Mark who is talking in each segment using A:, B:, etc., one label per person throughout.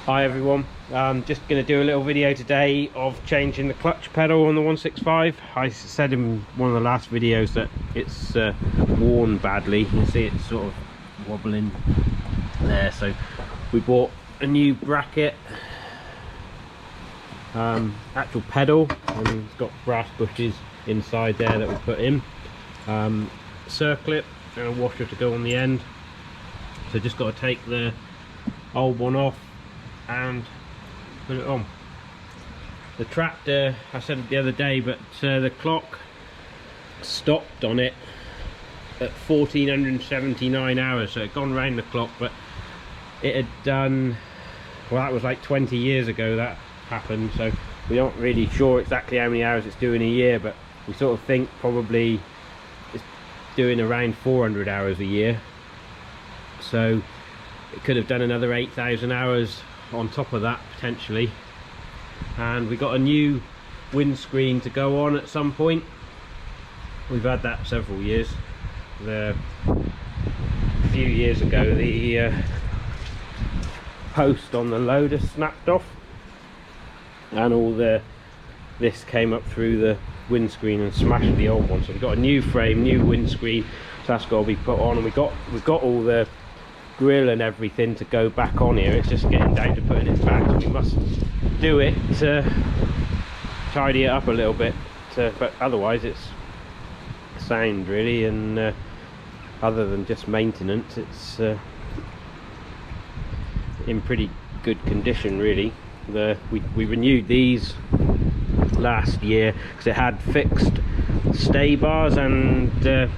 A: Hi everyone, I'm just going to do a little video today of changing the clutch pedal on the 165. I said in one of the last videos that it's worn badly. You can see it's sort of wobbling there, so we bought a new bracket, actual pedal, and it's got brass bushes inside there that we put in, circlip and a washer to go on the end. So just got to take the old one off and put it on. The tractor, I said it the other day, but the clock stopped on it at 1479 hours, so it had gone round the clock, but it had done, well, that was like 20 years ago that happened, so we aren't really sure exactly how many hours it's doing a year, but we sort of think probably it's doing around 400 hours a year, so it could have done another 8,000 hours on top of that potentially. And we got a new windscreen to go on at some point. We've had that several years. A few years ago the post on the loader snapped off and all this came up through the windscreen and smashed the old one, so we've got a new frame, new windscreen, so that's got to be put on, and we've got all the grill and everything to go back on here. It's just getting down to putting it back, so we must do it to tidy it up a little bit, but otherwise it's sound really, and other than just maintenance, it's in pretty good condition really. We renewed these last year because it had fixed stay bars, and there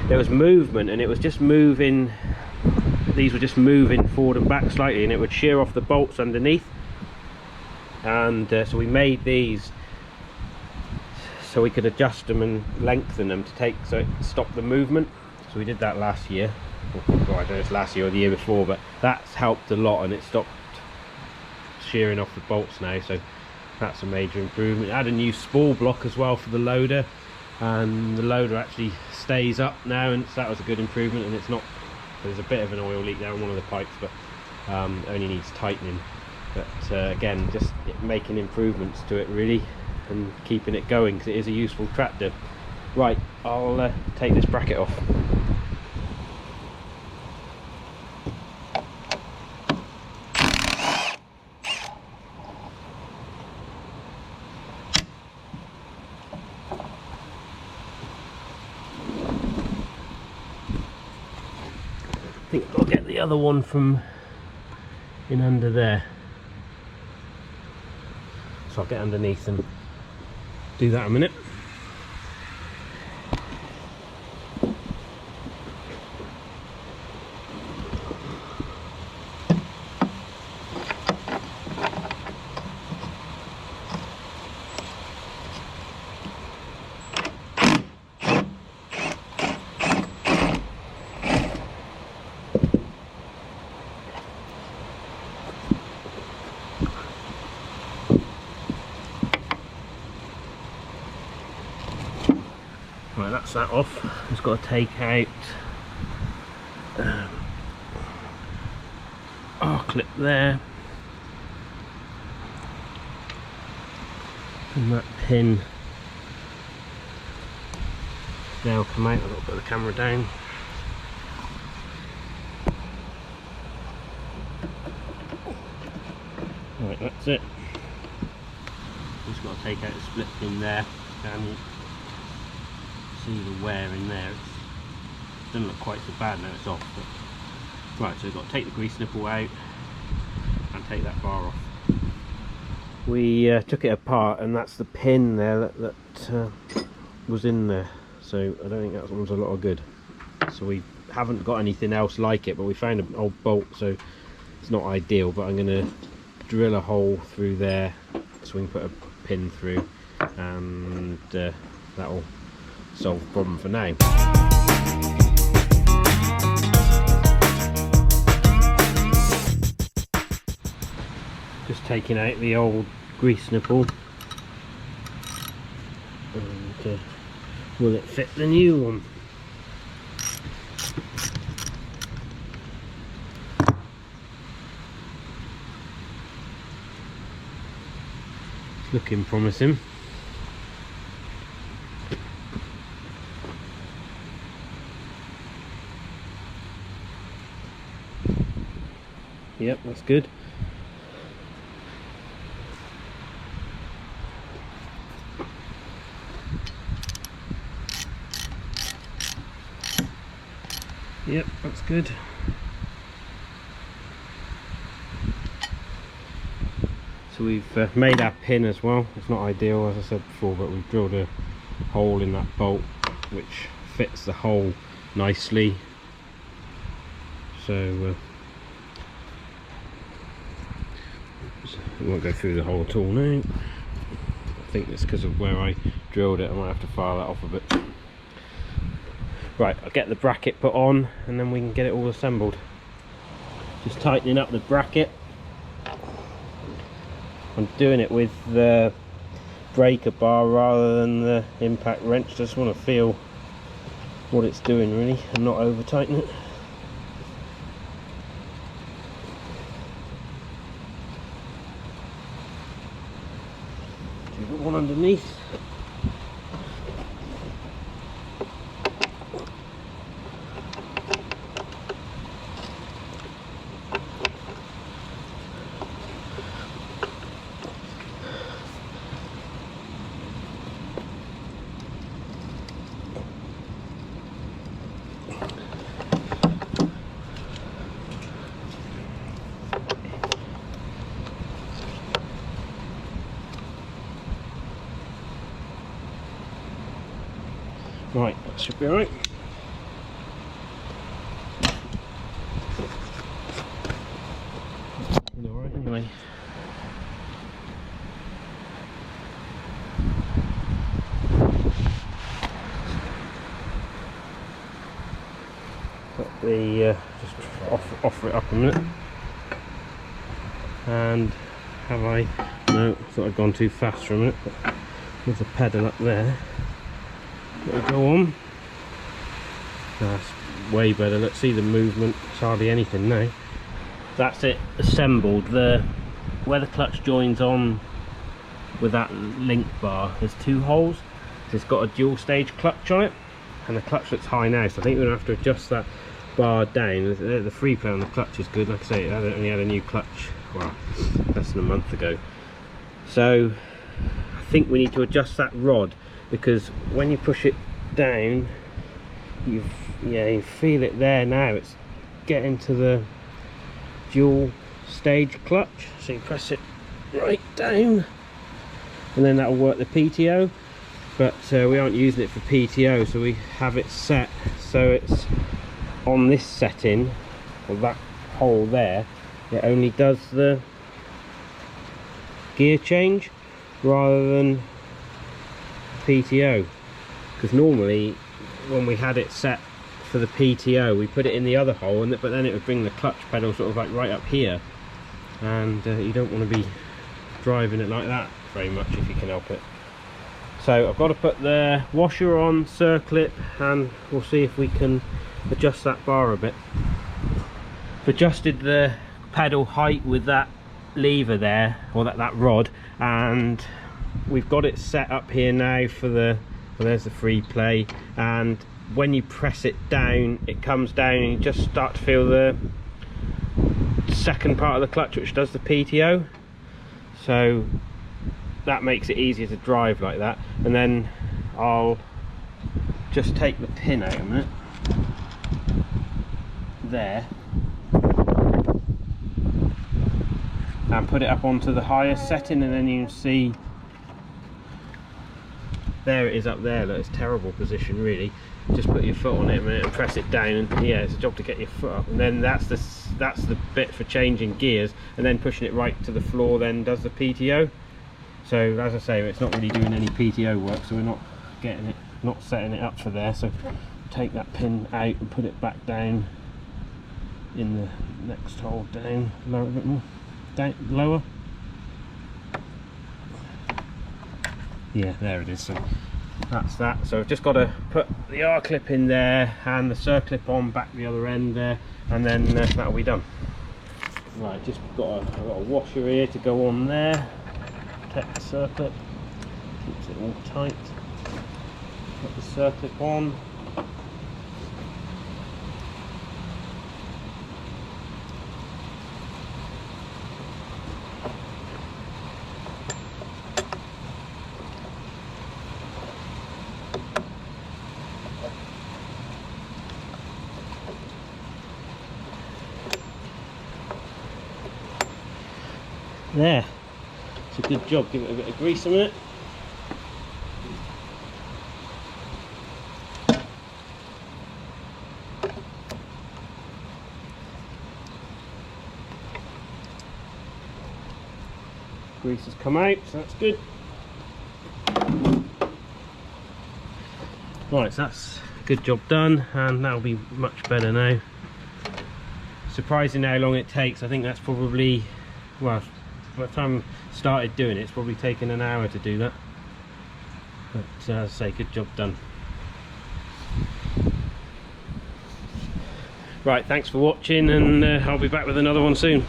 A: was movement, and it was just moving. These were just moving forward and back slightly, and it would shear off the bolts underneath, and so we made these so we could adjust them and lengthen them so it stopped the movement. So we did that last year, well, I don't know if it's last year or the year before, but that's helped a lot, and it stopped shearing off the bolts now, so that's a major improvement. It had a new spool block as well for the loader, and the loader actually stays up now, and so that was a good improvement. And it's not, there's a bit of an oil leak down one of the pipes, but only needs tightening. But again, just making improvements to it really, and keeping it going, because it is a useful tractor. Right, I'll take this bracket off. I think I'll get the other one from in under there, so I'll get underneath and do that in a minute. Right, that's that off. Just got to take out our clip there, and that pin now come out. I've got to put the camera down. Right, that's it. Just got to take out the split pin there, and see the wear in there. It doesn't look quite so bad now it's off, but right, so we've got to take the grease nipple out and take that bar off. We took it apart, and that's the pin there that was in there, so I don't think that one's a lot of good. So we haven't got anything else like it, but we found an old bolt, so it's not ideal, but I'm going to drill a hole through there so we can put a pin through, and that'll solve the problem for now. Just taking out the old grease nipple, and will it fit the new one? Looking promising. Yep, that's good. Yep, that's good. So we've made our pin as well. It's not ideal, as I said before, but we've drilled a hole in that bolt which fits the hole nicely. So we won't go through the hole at all now. I think it's because of where I drilled it. I might have to file that off a bit. Right, I'll get the bracket put on and then we can get it all assembled. Just tightening up the bracket. I'm doing it with the breaker bar rather than the impact wrench. Just want to feel what it's doing really and not over tighten it. Do one underneath. Right, that should be alright. Alright anyway. Got the just offer it up a minute. And have I? No, thought I'd gone too fast for a minute. But with the pedal up there. It'll go on. That's way better. Let's see the movement. It's hardly anything now. That's it assembled. Where the clutch joins on with that link bar, there's two holes. It's got a dual stage clutch on it, and the clutch looks high now. So I think we're gonna have to adjust that bar down. The free play on the clutch is good. Like I say, it only had a new clutch, well, less than a month ago. So I think we need to adjust that rod, because when you push it down, you feel it there now. It's getting to the dual stage clutch. So you press it right down, and then that'll work the PTO. But we aren't using it for PTO, so we have it set so it's on this setting, or that hole there. It only does the gear change rather than PTO, because normally when we had it set for the PTO we put it in the other hole, but then it would bring the clutch pedal sort of like right up here, and you don't want to be driving it like that very much if you can help it. So I've got to put the washer on, circle it, and we'll see if we can adjust that bar a bit. I've adjusted the pedal height with that lever there, or that rod, and we've got it set up here now for the, well, there's the free play, and when you press it down it comes down and you just start to feel the second part of the clutch which does the PTO, so that makes it easier to drive like that. And then I'll just take the pin out a minute there and put it up onto the highest setting, and then you can see there it is up there. Look, it's terrible position really. Just put your foot on it a minute and press it down, and yeah, it's a job to get your foot up, and then that's the bit for changing gears, and then pushing it right to the floor then does the PTO. So as I say, it's not really doing any PTO work, so we're not setting it up for there. So take that pin out and put it back down in the next hole, down, lower a bit more, down, lower. Yeah, there it is. So that's that. So I've just got to put the R clip in there and the circlip on back the other end there, and then that'll be done. Right, just got a washer here to go on there. protect the circuit, keeps it all tight. Put the circuit on. There, it's a good job. Give it a bit of grease a minute. Grease has come out, so that's good. Right, so that's a good job done, and that'll be much better now. Surprising how long it takes. I think that's probably, well, by the time I started doing it, it's probably taken an hour to do that. But as I say, good job done. Right, thanks for watching, and I'll be back with another one soon.